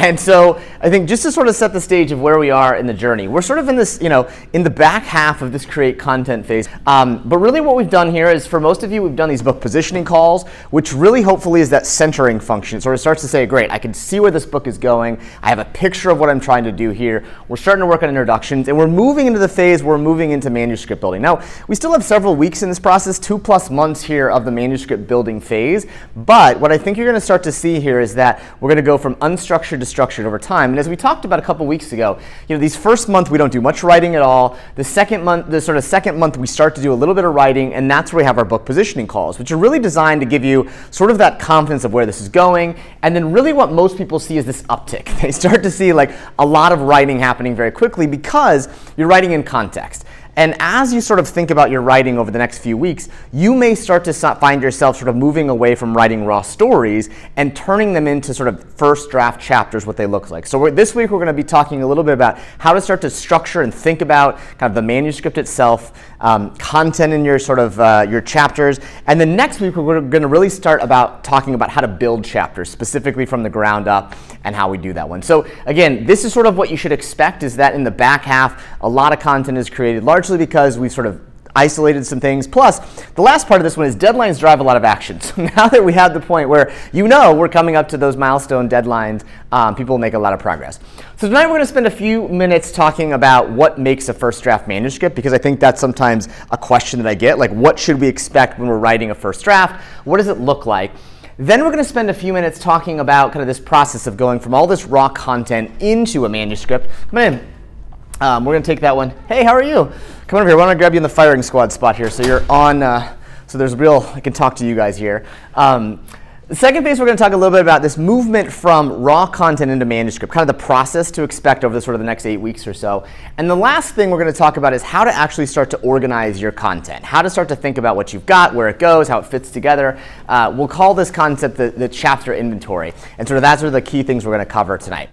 And so I think just to sort of set the stage of where we are in the journey, we're sort of in this, in the back half of this create content phase. But really what we've done here is, for most of you, we've done these book positioning calls, which really hopefully is that centering function. It sort of starts to say, great, I can see where this book is going. I have a picture of what I'm trying to do here. We're starting to work on introductions, and we're moving into the phase where we're moving into manuscript building. Now, we still have several weeks in this process, 2+ months here of the manuscript building phase. But what I think you're going to start to see here is that we're going to go from unstructured to structured over time. And as we talked about a couple weeks ago, these first month we don't do much writing at all. The second month, we start to do a little bit of writing, and that's where we have our book positioning calls, which are really designed to give you sort of that confidence of where this is going. And then really what most people see is this uptick. They start to see like a lot of writing happening very quickly because you're writing in context. And as you sort of think about your writing over the next few weeks, you may start to find yourself sort of moving away from writing raw stories and turning them into sort of first draft chapters, what they look like. So this week we're going to be talking a little bit about how to start to structure and think about kind of the manuscript itself, content in your sort of your chapters. And then next week we're going to really start talking about how to build chapters, specifically from the ground up, and how we do that one. So again, this is sort of what you should expect, is that in the back half, a lot of content is created, largely because we've sort of isolated some things. Plus, the last part of this one is deadlines drive a lot of action. So now that we have the point where we're coming up to those milestone deadlines, people will make a lot of progress. So tonight we're going to spend a few minutes talking about what makes a first draft manuscript, because I think that's sometimes a question that I get, like what should we expect when we're writing a first draft? What does it look like? Then we're going to spend a few minutes talking about kind of this process of going from all this raw content into a manuscript. Come on in. We're going to take that one. Hey, how are you? Come on over here. I want to grab you in the firing squad spot here, so you're on. So there's I can talk to you guys here. The second phase, we're going to talk a little bit about this movement from raw content into manuscript, kind of the process to expect over the next 8 weeks or so. And the last thing we're going to talk about is how to actually start to organize your content, how to start to think about what you've got, where it goes, how it fits together. We'll call this concept the chapter inventory. And that's the key things we're going to cover tonight.